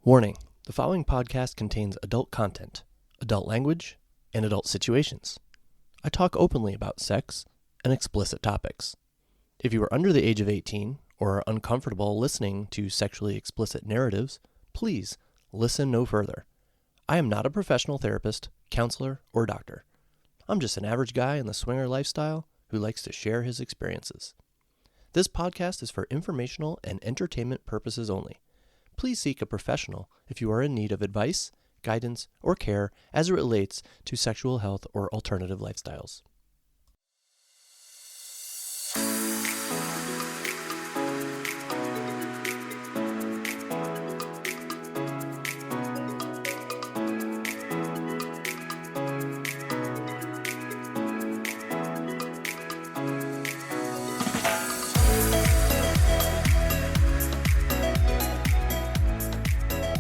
Warning, the following podcast contains adult content, adult language, and adult situations. I talk openly about sex and explicit topics. If you are under the age of 18 or are uncomfortable listening to sexually explicit narratives, please listen no further. I am not a professional therapist, counselor, or doctor. I'm just an average guy in the swinger lifestyle who likes to share his experiences. This podcast is for informational and entertainment purposes only. Please seek a professional if you are in need of advice, guidance, or care as it relates to sexual health or alternative lifestyles.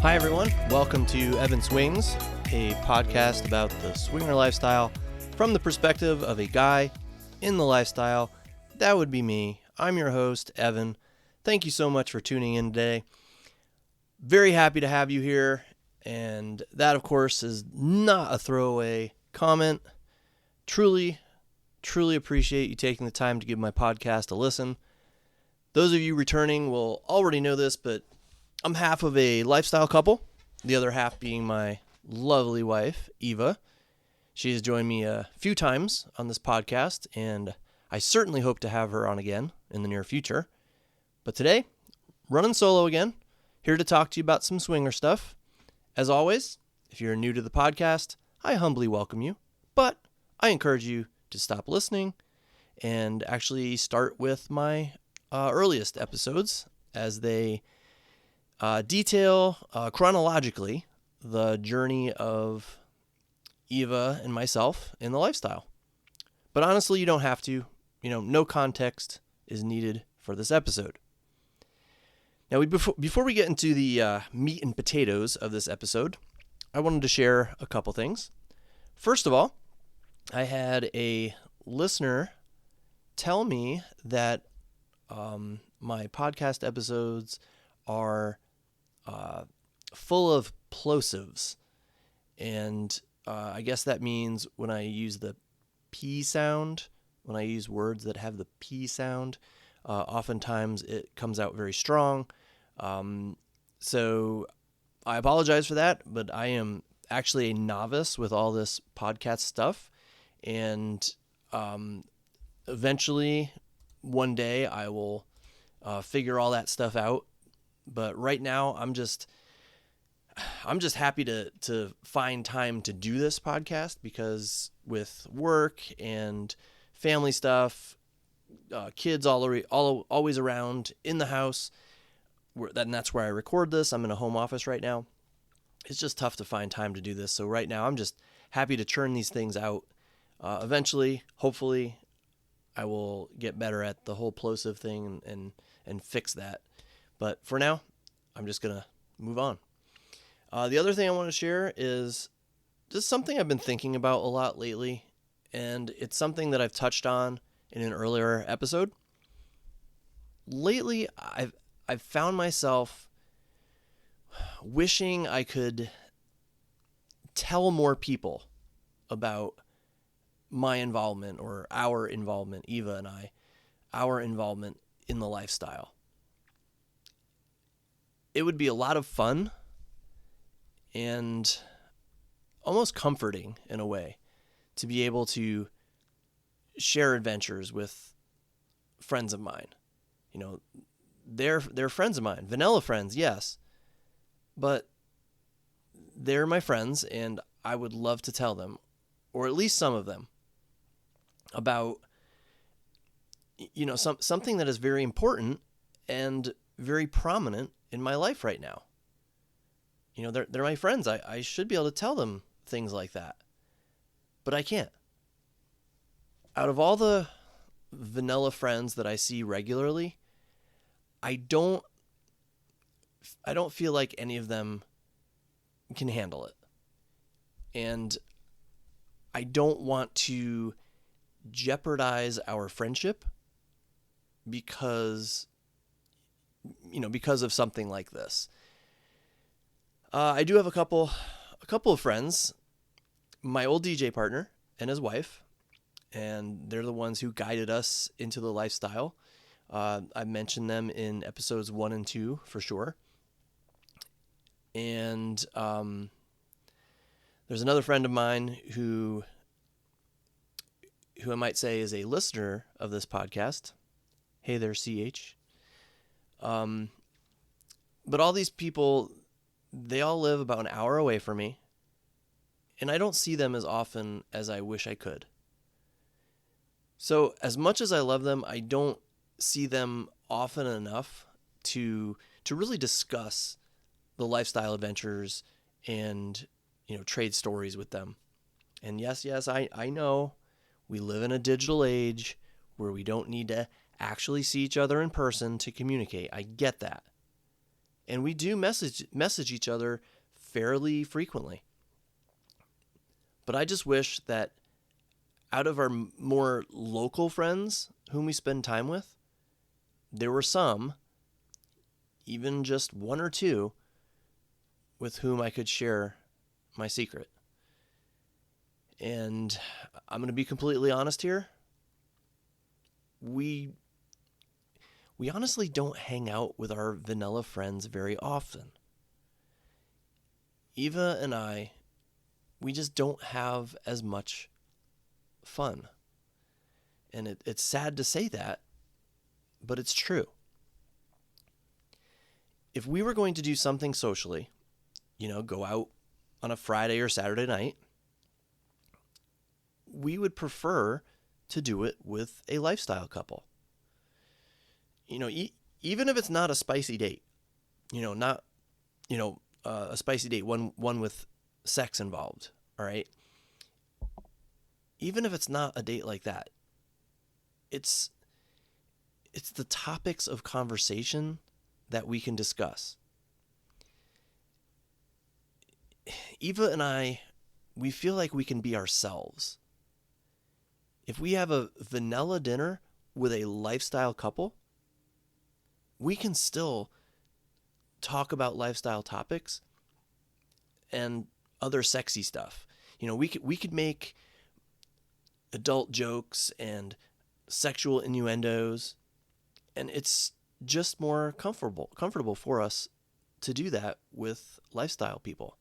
Hi, everyone. Welcome to Eva and Swings, a podcast about the swinger lifestyle from the perspective of a guy in the lifestyle. That would be me. I'm your host, Evan. Thank you so much for tuning in today. Very happy to have you here. And that, of course, is not a throwaway comment. Truly appreciate you taking the time to give my podcast a listen. Those of you returning will already know this, but I'm half of a lifestyle couple, the other half being my lovely wife, Eva. She has joined me a few times on this podcast, and I certainly hope to have her on again in the near future. But today, running solo again, here to talk to you about some swinger stuff. As always, if you're new to the podcast, I humbly welcome you, but I encourage you to stop listening and actually start with my earliest episodes as they detail chronologically the journey of Eva and myself in the lifestyle. But honestly, you don't have to. No context is needed for this episode. Now, before we get into the meat and potatoes of this episode, I wanted to share a couple things. First of all, I had a listener tell me that my podcast episodes are full of plosives, and I guess that means when I use the P sound, when I use words that have the P sound, oftentimes it comes out very strong. So I apologize for that, but I am actually a novice with all this podcast stuff, and eventually one day I will figure all that stuff out. But right now, I'm just happy to find time to do this podcast, because with work and family stuff, kids always around in the house, and that's where I record this. I'm in a home office right now. It's just tough to find time to do this. So right now, I'm just happy to churn these things out. Eventually, hopefully, I will get better at the whole plosive thing and fix that. But for now, I'm just going to move on. The other thing I want to share is just something I've been thinking about a lot lately, and it's something that I've touched on in an earlier episode. Lately, I've found myself wishing I could tell more people about my involvement, or our involvement, Eva and I, our involvement in the lifestyle. It would be a lot of fun and almost comforting in a way to be able to share adventures with friends of mine. They're friends of mine, vanilla friends, yes, but they're my friends, and I would love to tell them, or at least some of them, about something that is very important and very prominent in my life right now. They're my friends. I should be able to tell them things like that, but I can't. Out of all the vanilla friends that I see regularly, I don't feel like any of them can handle it. And I don't want to jeopardize our friendship because of something like this. I do have a couple of friends, my old DJ partner and his wife, and they're the ones who guided us into the lifestyle. I mentioned them in episodes 1 and 2 for sure. And there's another friend of mine who I might say is a listener of this podcast. Hey there, CH. But all these people, they all live about an hour away from me, and I don't see them as often as I wish I could. So as much as I love them, I don't see them often enough to really discuss the lifestyle adventures and trade stories with them. And yes, I know we live in a digital age where we don't need to actually see each other in person to communicate. I get that. And we do message each other fairly frequently. But I just wish that out of our more local friends whom we spend time with, there were some, even just one or two, with whom I could share my secret. And I'm going to be completely honest here. We honestly don't hang out with our vanilla friends very often. Eva and I, we just don't have as much fun. And it's sad to say that, but it's true. If we were going to do something socially, go out on a Friday or Saturday night, we would prefer to do it with a lifestyle couple. Even if it's not a spicy date, not, a spicy date, one with sex involved, all right? Even if it's not a date like that, it's the topics of conversation that we can discuss. Eva and I, we feel like we can be ourselves. If we have a vanilla dinner with a lifestyle couple, we can still talk about lifestyle topics and other sexy stuff. We could make adult jokes and sexual innuendos, and it's just more comfortable for us to do that with lifestyle people.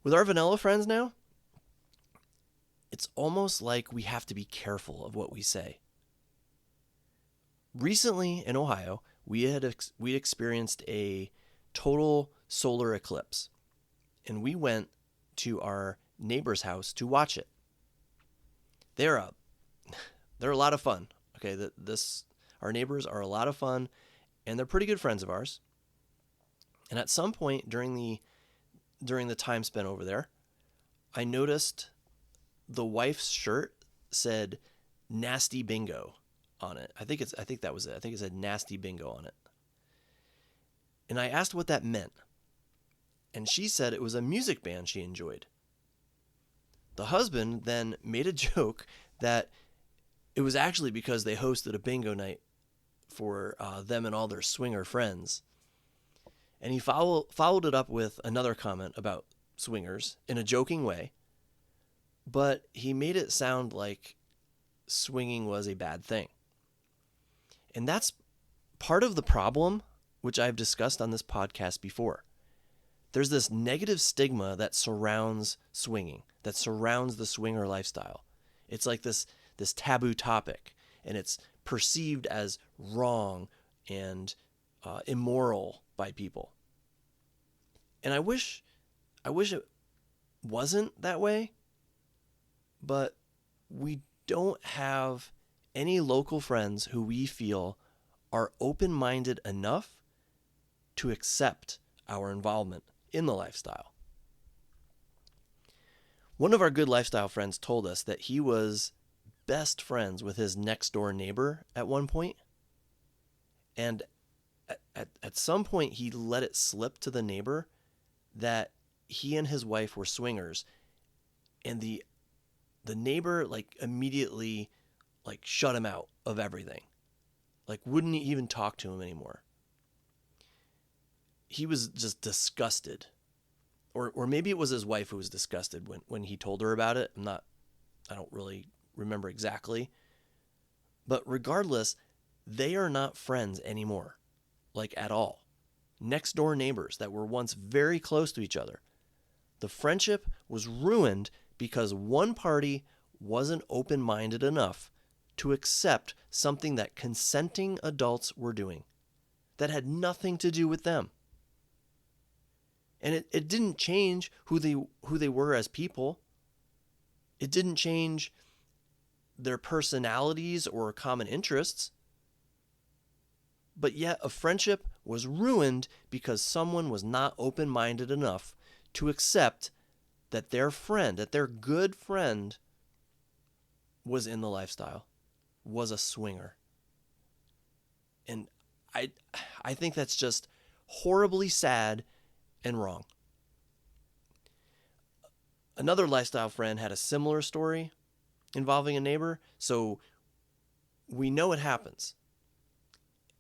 With our vanilla friends now, it's almost like we have to be careful of what we say. Recently in Ohio, we experienced a total solar eclipse, and we went to our neighbor's house to watch it. They're a lot of fun. Okay, our neighbors are a lot of fun, and they're pretty good friends of ours. And at some point during the time spent over there, I noticed the wife's shirt said "Nasty Bingo" on it. I think that was it. I think it said "Nasty Bingo" on it. And I asked what that meant. And she said it was a music band she enjoyed. The husband then made a joke that it was actually because they hosted a bingo night for them and all their swinger friends. And he followed it up with another comment about swingers in a joking way, but he made it sound like swinging was a bad thing. And that's part of the problem, which I've discussed on this podcast before. There's this negative stigma that surrounds swinging, that surrounds the swinger lifestyle. It's like this taboo topic, and it's perceived as wrong and immoral by people. And I wish it wasn't that way, but we don't have any local friends who we feel are open-minded enough to accept our involvement in the lifestyle. One of our good lifestyle friends told us that he was best friends with his next door neighbor at one point. And at some point he let it slip to the neighbor that he and his wife were swingers. And the neighbor immediately shut him out of everything. Wouldn't even talk to him anymore. he was just disgusted. Or maybe it was his wife who was disgusted when he told her about it. I don't really remember exactly. But regardless, they are not friends anymore, like at all. Next door neighbors that were once very close to each other. The friendship was ruined because one party wasn't open-minded enough to accept something that consenting adults were doing that had nothing to do with them. And it didn't change who they were as people. It didn't change their personalities or common interests. But yet a friendship was ruined because someone was not open-minded enough to accept that their friend, that their good friend, was in the lifestyle, was a swinger. And I think that's just horribly sad and wrong. Another lifestyle friend had a similar story involving a neighbor, so we know it happens.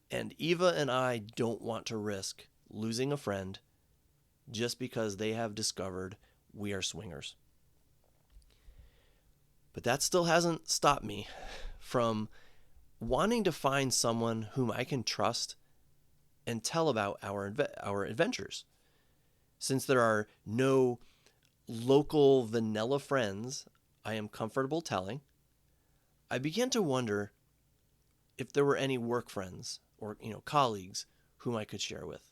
And Eva and I don't want to risk losing a friend just because they have discovered we are swingers. But that still hasn't stopped me from wanting to find someone whom I can trust and tell about our adventures. Since there are no local vanilla friends I am comfortable telling, I began to wonder if there were any work friends or colleagues whom I could share with.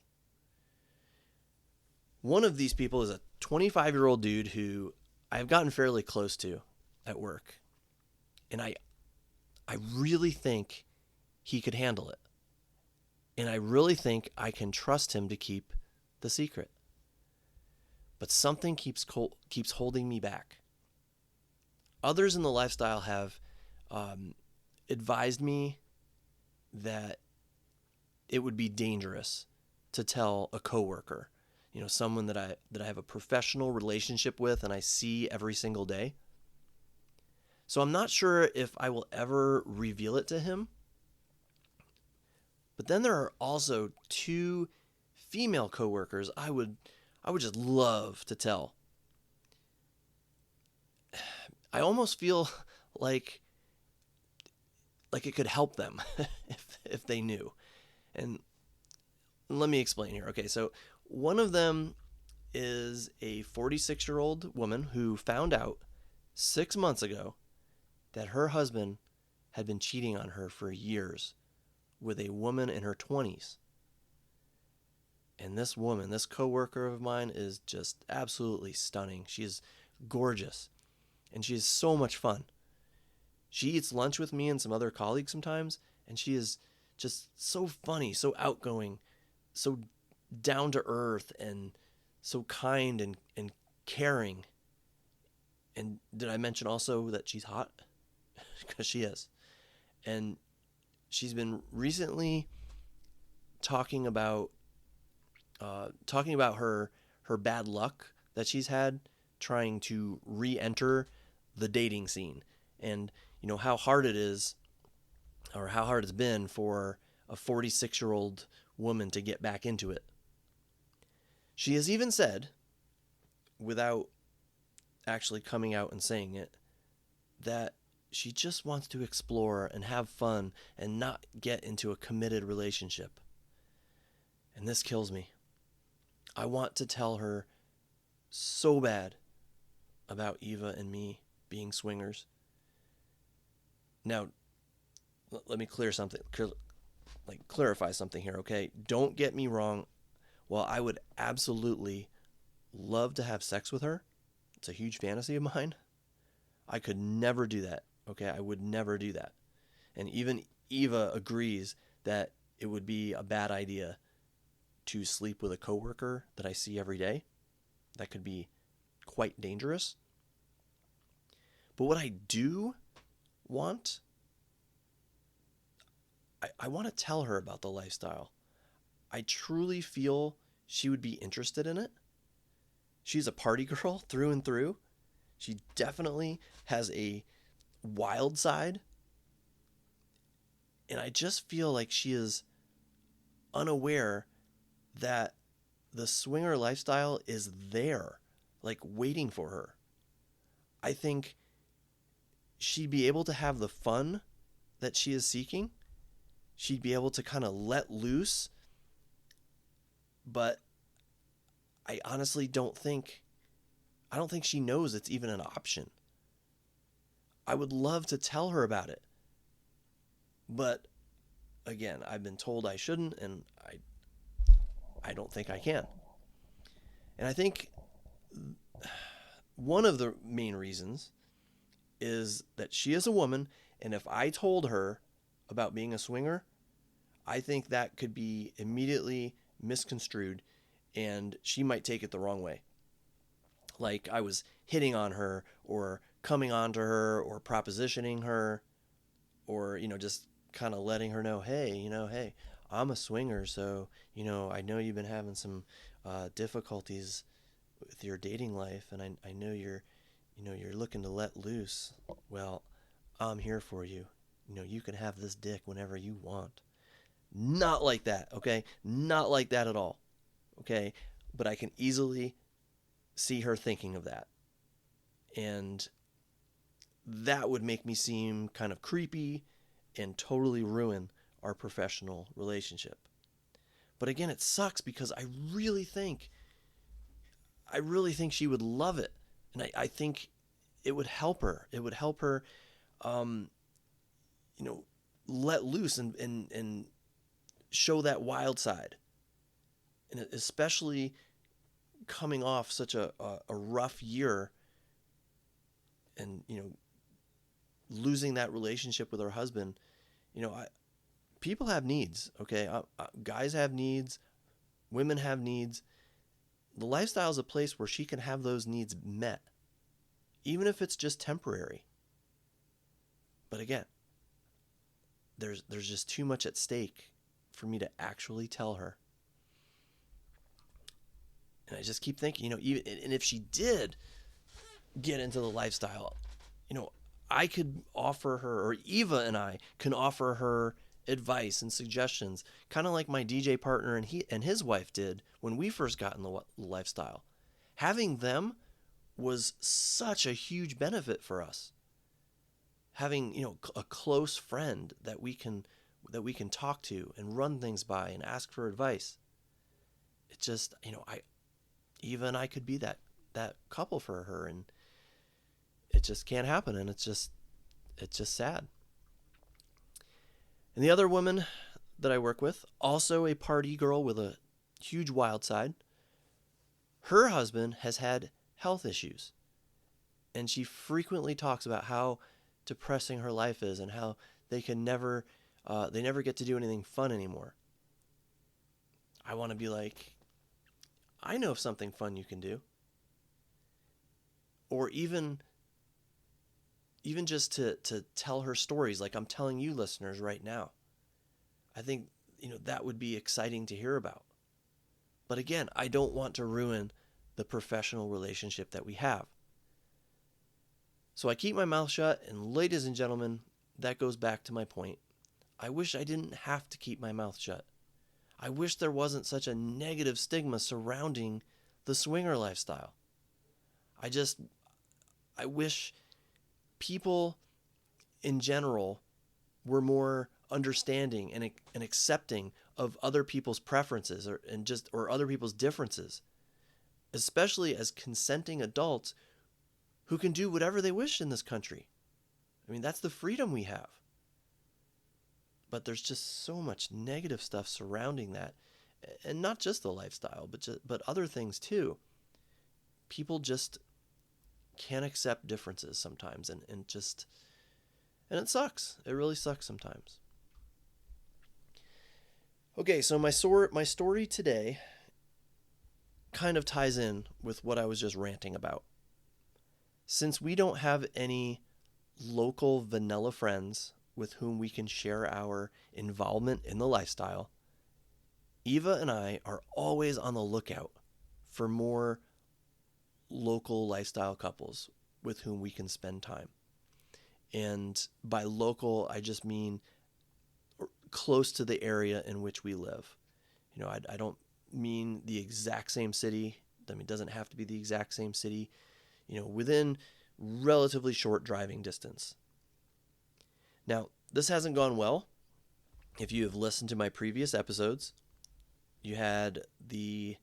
One of these people is a 25-year-old dude who I've gotten fairly close to at work. And I really think he could handle it. And I really think I can trust him to keep the secret. But something keeps holding me back. Others in the lifestyle have advised me that it would be dangerous to tell a coworker, someone that I have a professional relationship with and I see every single day. So I'm not sure if I will ever reveal it to him. But then there are also 2 female coworkers I would just love to tell. I almost feel like it could help them if they knew. And let me explain here. Okay, so one of them is a 46-year-old woman who found out 6 months ago that her husband had been cheating on her for years with a woman in her 20s. And this woman, this coworker of mine, is just absolutely stunning. She is gorgeous, and she is so much fun. She eats lunch with me and some other colleagues sometimes, and she is just so funny, so outgoing, so down to earth, and so kind and caring. And did I mention also that she's hot? Because she is. And she's been recently talking about her bad luck that she's had trying to re-enter the dating scene, and how hard it is, or how hard it's been for a 46-year-old woman to get back into it. She has even said, without actually coming out and saying it, that she just wants to explore and have fun and not get into a committed relationship. And this kills me. I want to tell her so bad about Eva and me being swingers. Now, let me clarify something here, okay? Don't get me wrong. While I would absolutely love to have sex with her, it's a huge fantasy of mine, I could never do that, okay? I would never do that. And even Eva agrees that it would be a bad idea to sleep with a coworker that I see every day. That could be quite dangerous. But what I do want, I want to tell her about the lifestyle. I truly feel she would be interested in it. She's a party girl through and through. She definitely has a wild side. And I just feel like she is unaware that the swinger lifestyle is there, like waiting for her. I think she'd be able to have the fun that she is seeking. She'd be able to kind of let loose, but I honestly don't think she knows it's even an option. I would love to tell her about it. But again, I've been told I shouldn't, and I don't think I can. And I think one of the main reasons is that she is a woman, and if I told her about being a swinger, I think that could be immediately misconstrued, and she might take it the wrong way. Like I was hitting on her, or coming on to her, or propositioning her, or, just kind of letting her know, hey, I'm a swinger, so, I know you've been having some difficulties with your dating life, and I know you're looking to let loose. Well, I'm here for you. You can have this dick whenever you want. Not like that, okay? Not like that at all, okay? But I can easily see her thinking of that. And that would make me seem kind of creepy and totally ruin our professional relationship. But again, it sucks because I really think she would love it. And I think it would help her. It would help her, let loose and show that wild side. And especially coming off such a rough year and, losing that relationship with her husband, people have needs, okay? Guys have needs, women have needs. The lifestyle is a place where she can have those needs met, even if it's just temporary. But again, there's just too much at stake for me to actually tell her. And I just keep thinking, and if she did get into the lifestyle, I could offer her, or Eva and I can offer her advice and suggestions, kind of like my DJ partner and his wife did when we first got in the lifestyle. Having them was such a huge benefit for us. Having, a close friend that we can talk to and run things by and ask for advice. It just, Eva and I could be that couple for her, and it just can't happen, and it's just sad. And the other woman that I work with, also a party girl with a huge wild side, her husband has had health issues, and she frequently talks about how depressing her life is and how they never get to do anything fun anymore. I want to be like, I know of something fun you can do. Or even just to tell her stories like I'm telling you listeners right now. I think, that would be exciting to hear about. But again, I don't want to ruin the professional relationship that we have. So I keep my mouth shut, and ladies and gentlemen, that goes back to my point. I wish I didn't have to keep my mouth shut. I wish there wasn't such a negative stigma surrounding the swinger lifestyle. I wish people in general were more understanding and accepting of other people's preferences or other people's differences, especially as consenting adults who can do whatever they wish in this country. I mean, that's the freedom we have. But there's just so much negative stuff surrounding that, and not just the lifestyle, but other things too. People just can't accept differences sometimes, and it sucks. It really sucks sometimes. Okay, so my story today kind of ties in with what I was just ranting about. Since we don't have any local vanilla friends with whom we can share our involvement in the lifestyle, Eva and I are always on the lookout for more local lifestyle couples with whom we can spend time. And by local, I just mean close to the area in which we live. I don't mean the exact same city. I mean, it doesn't have to be the exact same city, within relatively short driving distance. Now, this hasn't gone well. If you have listened to my previous episodes, you had the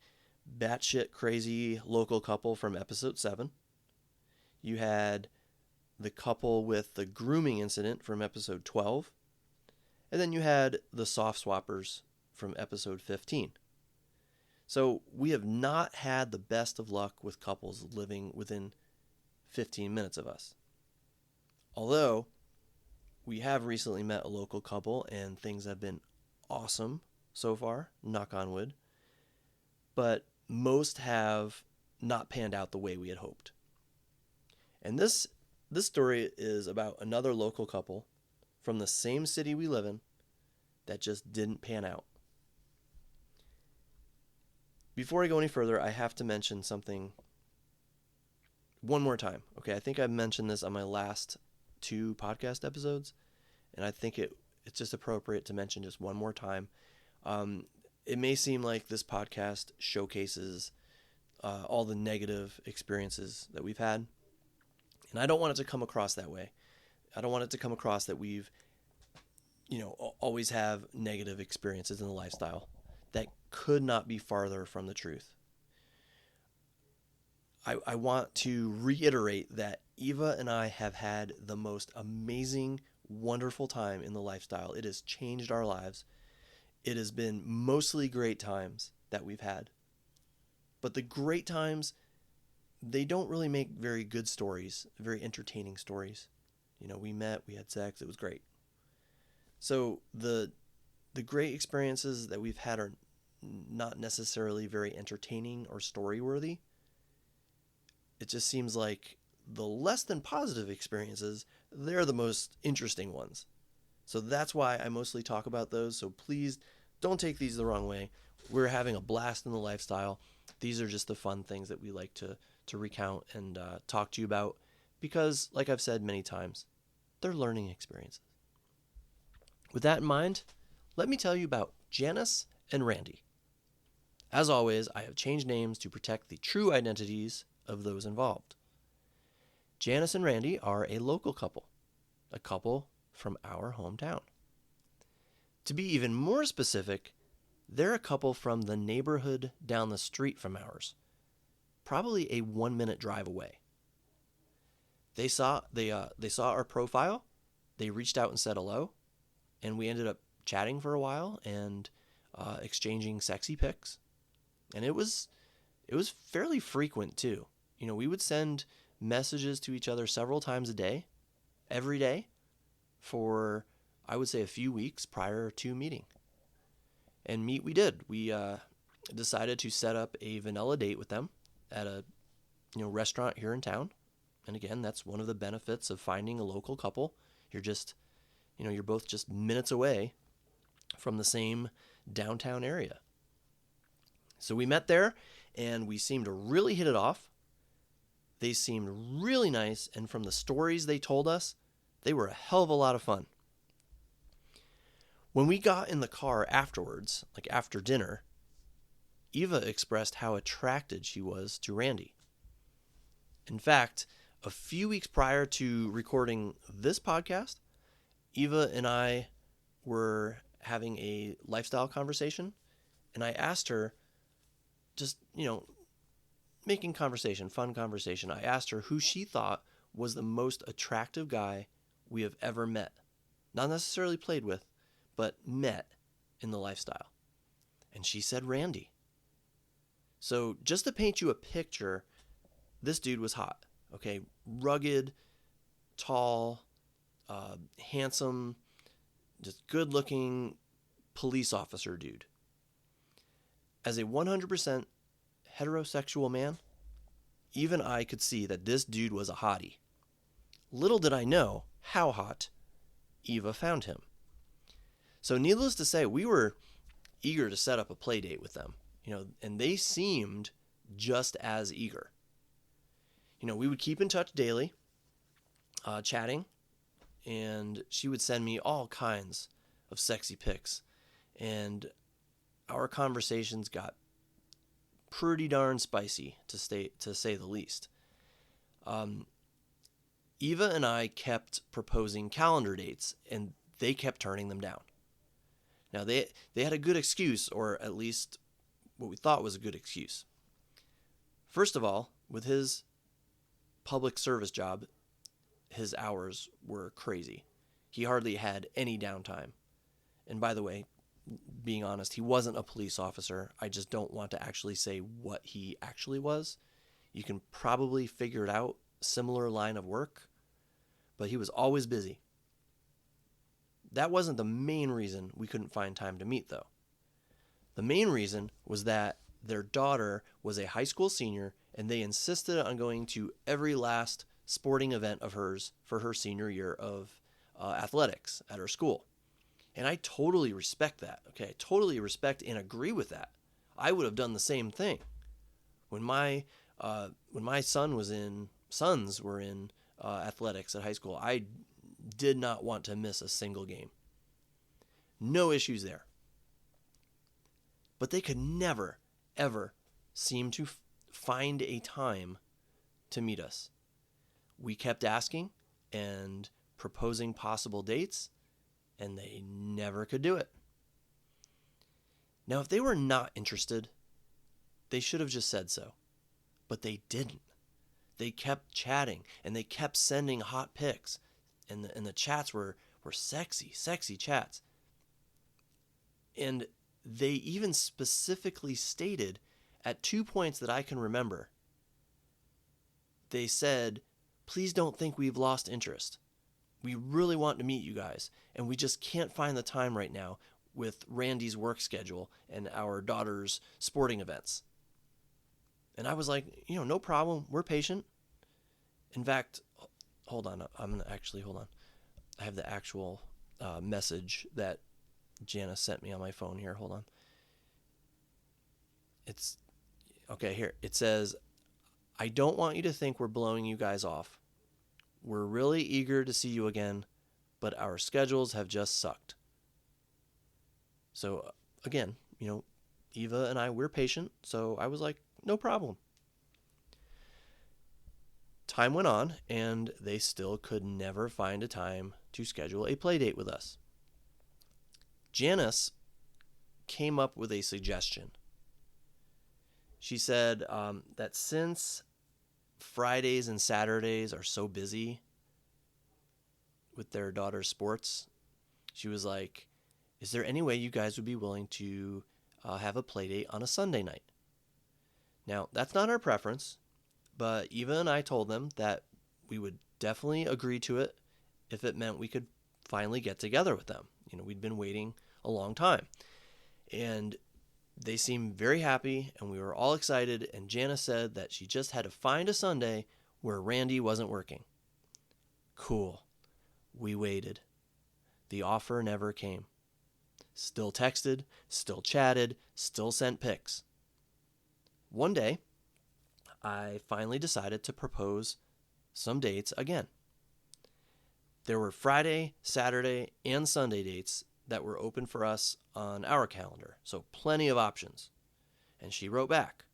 batshit crazy local couple from episode 7. You had the couple with the grooming incident from episode 12. And then you had the soft swappers from episode 15. So we have not had the best of luck with couples living within 15 minutes of us. Although we have recently met a local couple and things have been awesome so far, knock on wood. But most have not panned out the way we had hoped. And this story is about another local couple from the same city we live in that just didn't pan out. Before I go any further, I have to mention something one more time. Okay, I think I've mentioned this on my last 2 podcast episodes, and I think it's just appropriate to mention just one more time. It may seem like this podcast showcases all the negative experiences that we've had, and I don't want it to come across that way. I don't want it to come across that we've, always have negative experiences in the lifestyle. That could not be farther from the truth. I want to reiterate that Eva and I have had the most amazing, wonderful time in the lifestyle. It has changed our lives. It has been mostly great times that we've had. But the great times, they don't really make very good stories, very entertaining stories. We met, we had sex, it was great. So the great experiences that we've had are not necessarily very entertaining or story-worthy. It just seems like the less than positive experiences, they're the most interesting ones. So that's why I mostly talk about those. So please don't take these the wrong way. We're having a blast in the lifestyle. These are just the fun things that we like to recount and talk to you about because, like I've said many times, they're learning experiences. With that in mind, let me tell you about Janice and Randy. As always, I have changed names to protect the true identities of those involved. Janice and Randy are a local couple, a couple from our hometown. To be even more specific, they're a couple from the neighborhood down the street from ours, probably a 1-minute drive away. They saw our profile, they reached out and said hello, and we ended up chatting for a while and exchanging sexy pics. And it was fairly frequent too. We would send messages to each other several times a day, every day, for I would say a few weeks prior to meeting. And meet we did. We decided to set up a vanilla date with them at a restaurant here in town. And again, that's one of the benefits of finding a local couple. You're just, you're both just minutes away from the same downtown area. So we met there, and we seemed to really hit it off. They seemed really nice, and from the stories they told us, they were a hell of a lot of fun. When we got in the car afterwards, like after dinner, Eva expressed how attracted she was to Randy. In fact, a few weeks prior to recording this podcast, Eva and I were having a lifestyle conversation, and I asked her, just, making conversation, fun conversation, I asked her who she thought was the most attractive guy we have ever met. Not necessarily played with, but met in the lifestyle. And she said Randy. So just to paint you a picture, this dude was hot. Okay, rugged, tall, handsome, just good-looking police officer dude. As a 100% heterosexual man, even I could see that this dude was a hottie. Little did I know how hot Eva found him. So needless to say, we were eager to set up a play date with them, and they seemed just as eager. We would keep in touch daily, chatting, and she would send me all kinds of sexy pics, and our conversations got pretty darn spicy, to say the least. Eva and I kept proposing calendar dates, and they kept turning them down. Now, they had a good excuse, or at least what we thought was a good excuse. First of all, with his public service job, his hours were crazy. He hardly had any downtime. And by the way, being honest, he wasn't a police officer. I just don't want to actually say what he actually was. You can probably figure it out, similar line of work, but he was always busy. That wasn't the main reason we couldn't find time to meet, though. The main reason was that their daughter was a high school senior, and they insisted on going to every last sporting event of hers for her senior year of athletics at her school. And I totally respect that. Okay, I totally respect and agree with that. I would have done the same thing. When my sons were in athletics at high school, I did not want to miss a single game. No issues there. But they could never, ever seem to find a time to meet us. We kept asking and proposing possible dates, and they never could do it. Now, if they were not interested, they should have just said so. But they didn't. They kept chatting, and they kept sending hot pics, and the chats were sexy chats. And they even specifically stated at 2 points that I can remember, they said, "Please don't think we've lost interest. We really want to meet you guys, and we just can't find the time right now with Randy's work schedule and our daughter's sporting events." And I was like, no problem. We're patient. In fact, hold on. Hold on. I have the actual message that Janice sent me on my phone here. Hold on. It's okay here. It says, "I don't want you to think we're blowing you guys off. We're really eager to see you again, but our schedules have just sucked." So again, Eva and I, we're patient. So I was like, no problem. Time went on, and they still could never find a time to schedule a play date with us. Janice came up with a suggestion. She said that since Fridays and Saturdays are so busy with their daughter's sports, she was like, "Is there any way you guys would be willing to have a play date on a Sunday night?" Now, that's not our preference, but Eva and I told them that we would definitely agree to it if it meant we could finally get together with them. We'd been waiting a long time. And they seemed very happy, and we were all excited, and Janice said that she just had to find a Sunday where Randy wasn't working. Cool. We waited. The offer never came. Still texted, still chatted, still sent pics. One day, I finally decided to propose some dates again. There were Friday, Saturday, and Sunday dates that were open for us on our calendar, so plenty of options. And she wrote back.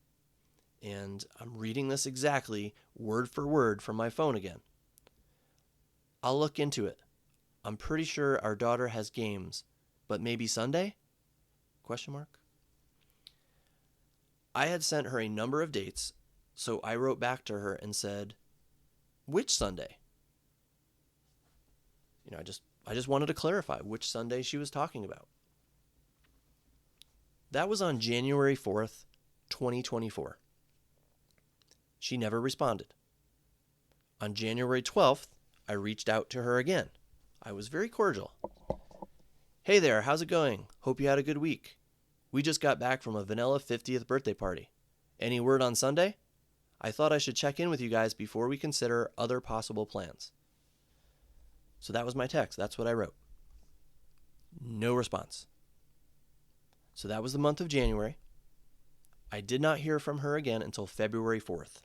And I'm reading this exactly, word for word, from my phone again. "I'll look into it. I'm pretty sure our daughter has games, but maybe Sunday?" Question mark. I had sent her a number of dates, so I wrote back to her and said, "Which Sunday?" I just wanted to clarify which Sunday she was talking about. That was on January 4th, 2024. She never responded. On January 12th, I reached out to her again. I was very cordial. "Hey there, how's it going? Hope you had a good week. We just got back from a vanilla 50th birthday party. Any word on Sunday? I thought I should check in with you guys before we consider other possible plans." So that was my text. That's what I wrote. No response. So that was the month of January. I did not hear from her again until February 4th.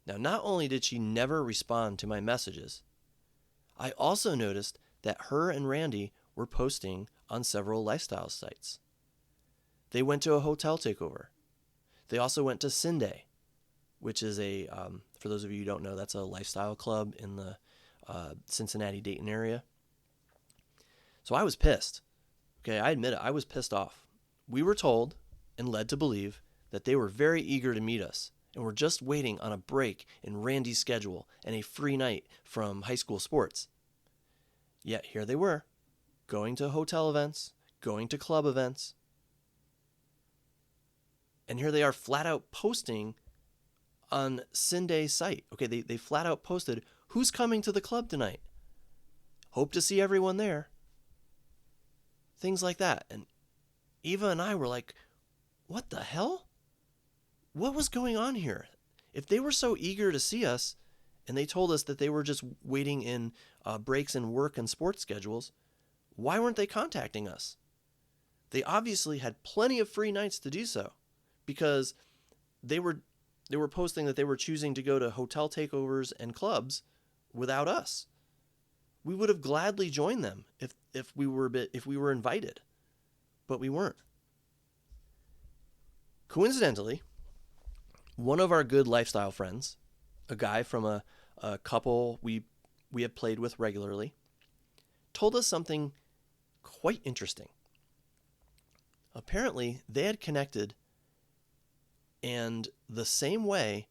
Now, not only did she never respond to my messages, I also noticed that her and Randy were posting on several lifestyle sites. They went to a hotel takeover. They also went to Sunday, which is for those of you who don't know, that's a lifestyle club in the Cincinnati, Dayton area. So I was pissed. Okay, I admit it, I was pissed off. We were told and led to believe that they were very eager to meet us and were just waiting on a break in Randy's schedule and a free night from high school sports. Yet here they were, going to hotel events, going to club events, and here they are flat out posting on Sunday's site. Okay, they flat out posted, who's coming to the club tonight? Hope to see everyone there. Things like that. And Eva and I were like, what the hell? What was going on here? If they were so eager to see us, and they told us that they were just waiting in breaks in work and sports schedules, why weren't they contacting us? They obviously had plenty of free nights to do so, because they were posting that they were choosing to go to hotel takeovers and clubs without us. We would have gladly joined them if we were invited, but we weren't. Coincidentally, one of our good lifestyle friends, a guy from a couple we have played with regularly, told us something quite interesting. Apparently, they had connected, and the same way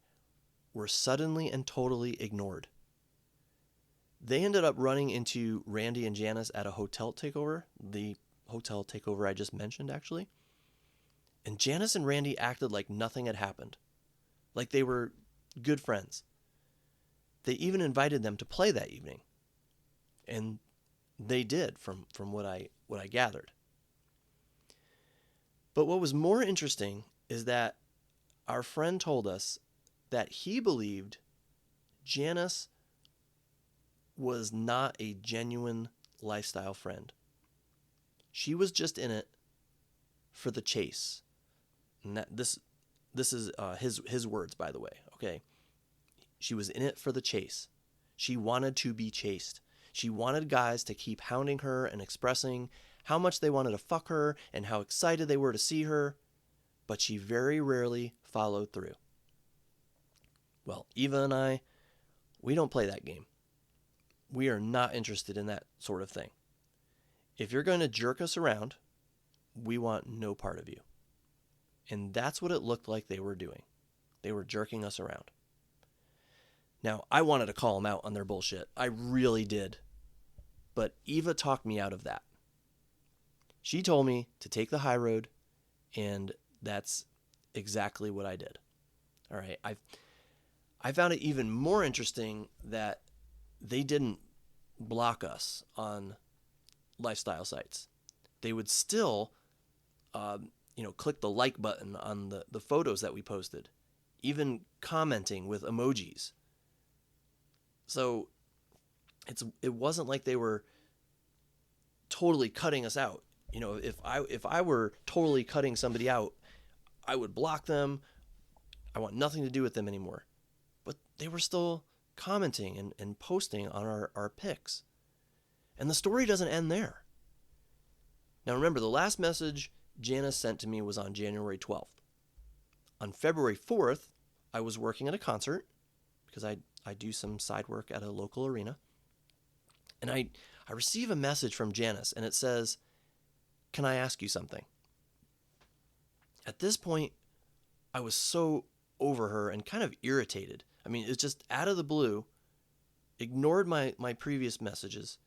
were suddenly and totally ignored. They ended up running into Randy and Janice at a hotel takeover, the hotel takeover I just mentioned, actually. And Janice and Randy acted like nothing had happened, like they were good friends. They even invited them to play that evening, and they did, from what I gathered. But what was more interesting is that our friend told us that he believed Janice was not a genuine lifestyle friend. She was just in it for the chase. And this is his words, by the way. Okay, she was in it for the chase. She wanted to be chased. She wanted guys to keep hounding her and expressing how much they wanted to fuck her and how excited they were to see her, but she very rarely followed through. Well, Eva and I, we don't play that game. We are not interested in that sort of thing. If you're going to jerk us around, we want no part of you. And that's what it looked like they were doing. They were jerking us around. Now, I wanted to call them out on their bullshit. I really did. But Eva talked me out of that. She told me to take the high road, and that's exactly what I did. All right, I found it even more interesting that they didn't block us on lifestyle sites. They would still, click the like button on the photos that we posted, even commenting with emojis. So it wasn't like they were totally cutting us out. You know, if I were totally cutting somebody out, I would block them. I want nothing to do with them anymore. But they were still commenting and posting on our pics. And the story doesn't end there. Now remember, the last message Janice sent to me was on January 12th. On February 4th, I was working at a concert because I do some side work at a local arena. And I receive a message from Janice, and it says, "Can I ask you something?" At this point, I was so over her and kind of irritated. I mean, it's just out of the blue, ignored my previous messages.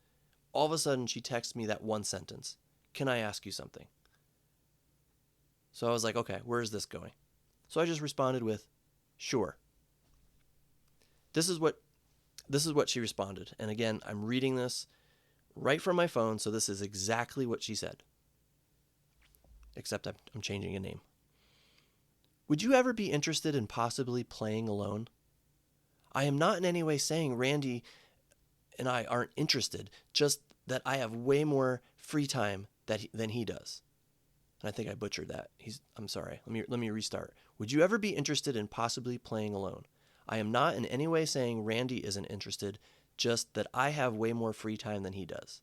All of a sudden, she texts me that one sentence, "Can I ask you something?" So I was like, okay, where is this going? So I just responded with, "Sure." This is what she responded. And again, I'm reading this right from my phone, so this is exactly what she said. Except I'm changing a name. "Would you ever be interested in possibly playing alone? I am not in any way saying Randy and I aren't interested, just that I have way more free time than he does." And I think I butchered that. I'm sorry. Let me restart. "Would you ever be interested in possibly playing alone? I am not in any way saying Randy isn't interested, just that I have way more free time than he does.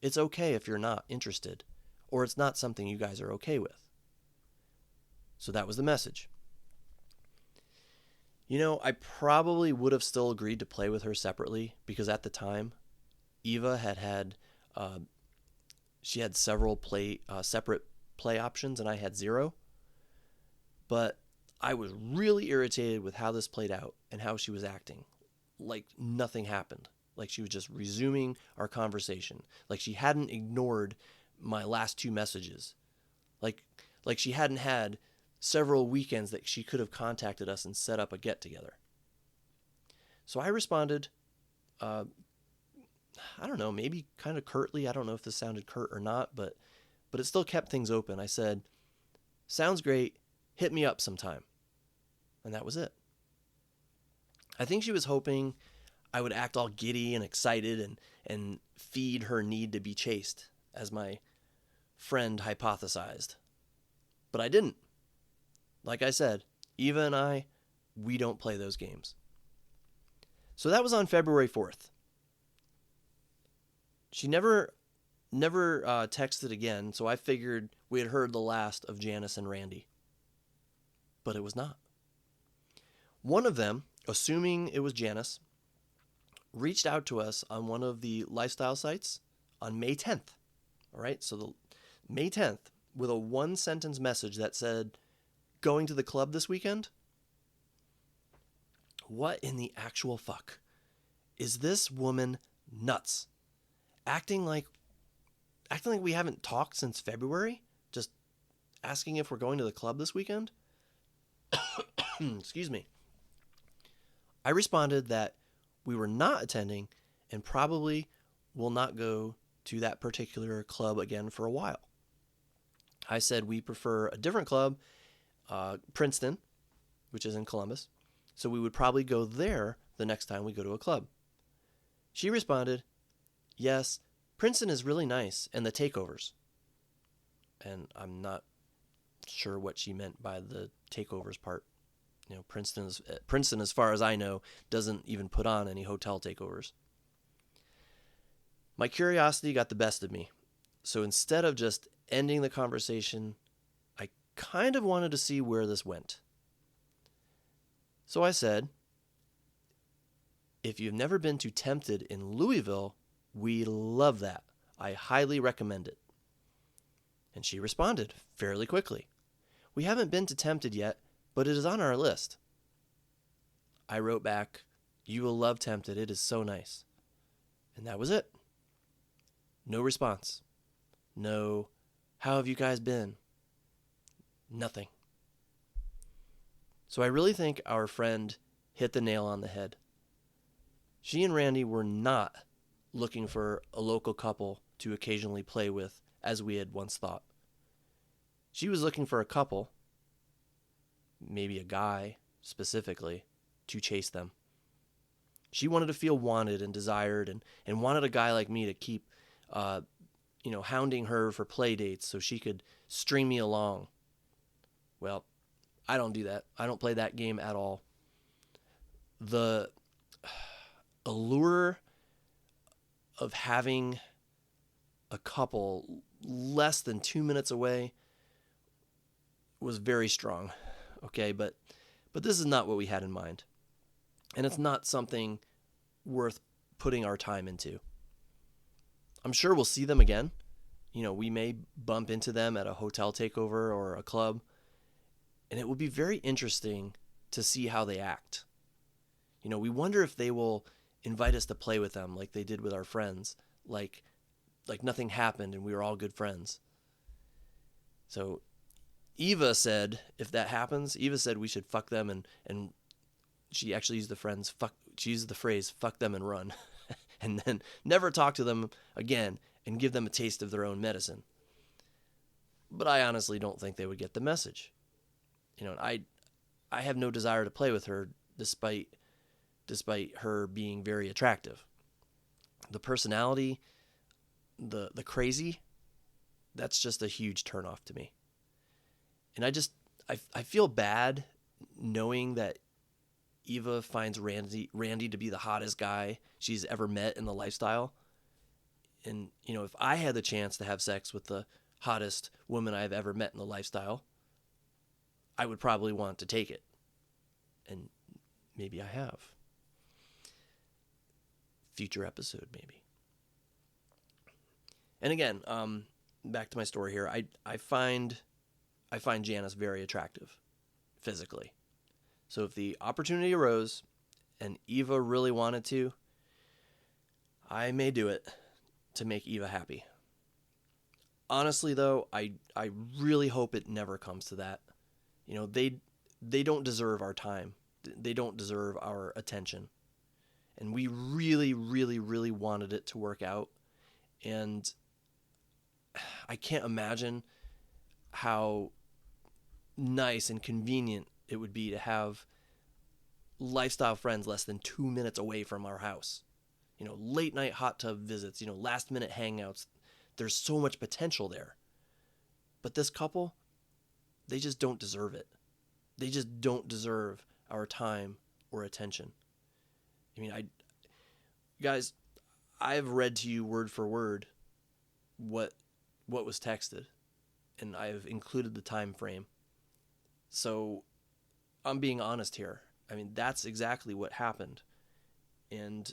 It's okay if you're not interested, or it's not something you guys are okay with." So that was the message. I probably would have still agreed to play with her separately because at the time, Eva uh, she had several separate play options and I had zero. But I was really irritated with how this played out and how she was acting. Like nothing happened. Like she was just resuming our conversation. Like she hadn't ignored my last two messages. Like like she hadn't had several weekends that she could have contacted us and set up a get together. So I responded, uh, I don't know, maybe kind of curtly. I don't know if this sounded curt or not, but it still kept things open. I said, "Sounds great. Hit me up sometime." And that was it. I think she was hoping I would act all giddy and excited and feed her need to be chased, as my friend hypothesized. But I didn't. Like I said, Eva and I, we don't play those games. So that was on February 4th. She never texted again, so I figured we had heard the last of Janice and Randy. But it was not. One of them, assuming it was Janice, reached out to us on one of the lifestyle sites on May 10th. All right, so the May 10th with a one-sentence message that said, "Going to the club this weekend?" What in the actual fuck? Is this woman nuts? Acting like we haven't talked since February? Just asking if we're going to the club this weekend? Excuse me. I responded that we were not attending and probably will not go to that particular club again for a while. I said we prefer a different club, Princeton, which is in Columbus, so we would probably go there the next time we go to a club. She responded, "Yes, Princeton is really nice, and the takeovers." And I'm not sure what she meant by the takeovers part. Princeton, as far as I know, doesn't even put on any hotel takeovers. My curiosity got the best of me. So instead of just ending the conversation, I kind of wanted to see where this went. So I said, "If you've never been to Tempted in Louisville, we love that. I highly recommend it." And she responded fairly quickly. "We haven't been to Tempted yet, but it is on our list." I wrote back, "You will love Tempted. It is so nice." And that was it. No response. No, "How have you guys been?" Nothing. So I really think our friend hit the nail on the head. She and Randy were not looking for a local couple to occasionally play with, as we had once thought. She was looking for a couple, maybe a guy specifically, to chase them. She wanted to feel wanted and desired and wanted a guy like me to keep hounding her for play dates so she could string me along. Well, I don't do that. I don't play that game at all. The allure of having a couple less than 2 minutes away was very strong. Okay, but this is not what we had in mind. And it's not something worth putting our time into. I'm sure we'll see them again. We may bump into them at a hotel takeover or a club. And it will be very interesting to see how they act. We wonder if they will invite us to play with them like they did with our friends. Like nothing happened and we were all good friends. So Eva said, if that happens, Eva said we should fuck them and she actually used she used the phrase, "fuck them and run," and then never talk to them again and give them a taste of their own medicine. But I honestly don't think they would get the message. I have no desire to play with her despite her being very attractive. The personality, the crazy, that's just a huge turnoff to me. And I feel bad knowing that Eva finds Randy to be the hottest guy she's ever met in the lifestyle. And, if I had the chance to have sex with the hottest woman I've ever met in the lifestyle, I would probably want to take it. And Maybe I have. Future episode, maybe. And again, back to my story here. I find Janice very attractive physically. So if the opportunity arose and Eva really wanted to, I may do it to make Eva happy. Honestly, though, I really hope it never comes to that. You know, they don't deserve our time. They don't deserve our attention. And we really, really, really wanted it to work out. And I can't imagine how nice and convenient it would be to have lifestyle friends less than 2 minutes away from our house. You know, late night hot tub visits, last minute hangouts. There's so much potential there. But this couple, they just don't deserve it. They just don't deserve our time or attention. I mean, guys, I've read to you word for word what was texted, and I've included the time frame. So I'm being honest here. I mean, that's exactly what happened. And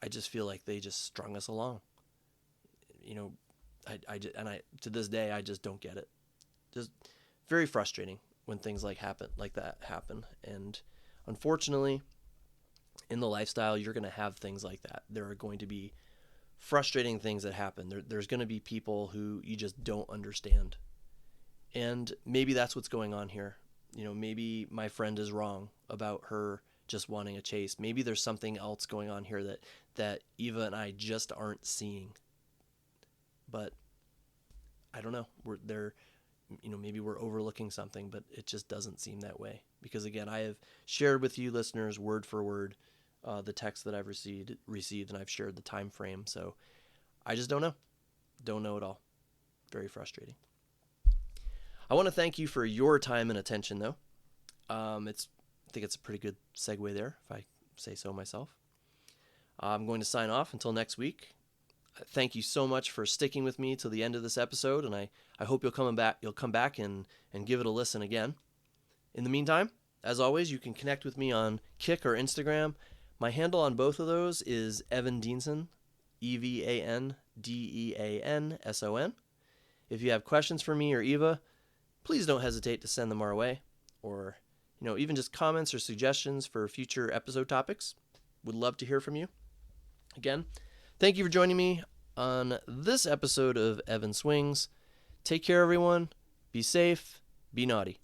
I just feel like they just strung us along. I to this day, I just don't get it. Just very frustrating when things like that happen. And unfortunately, in the lifestyle, you're going to have things like that. There are going to be frustrating things that happen. There's going to be people who you just don't understand. And maybe that's what's going on here. Maybe my friend is wrong about her just wanting a chase. Maybe there's something else going on here that Eva and I just aren't seeing. But I don't know. Maybe we're overlooking something, but it just doesn't seem that way. Because again, I have shared with you listeners word for word the text that I've received, and I've shared the time frame. So I just don't know. Don't know at all. Very frustrating. I want to thank you for your time and attention, though. I think it's a pretty good segue there, if I say so myself. I'm going to sign off until next week. Thank you so much for sticking with me till the end of this episode, and I hope you'll come back and give it a listen again. In the meantime, as always, you can connect with me on Kik or Instagram. My handle on both of those is Evan Dienson, EvanDeanson. If you have questions for me or Eva, please don't hesitate to send them our way, or even just comments or suggestions for future episode topics. Would love to hear from you. Again, thank you for joining me on this episode of Evan Swings. Take care, everyone. Be safe. Be naughty.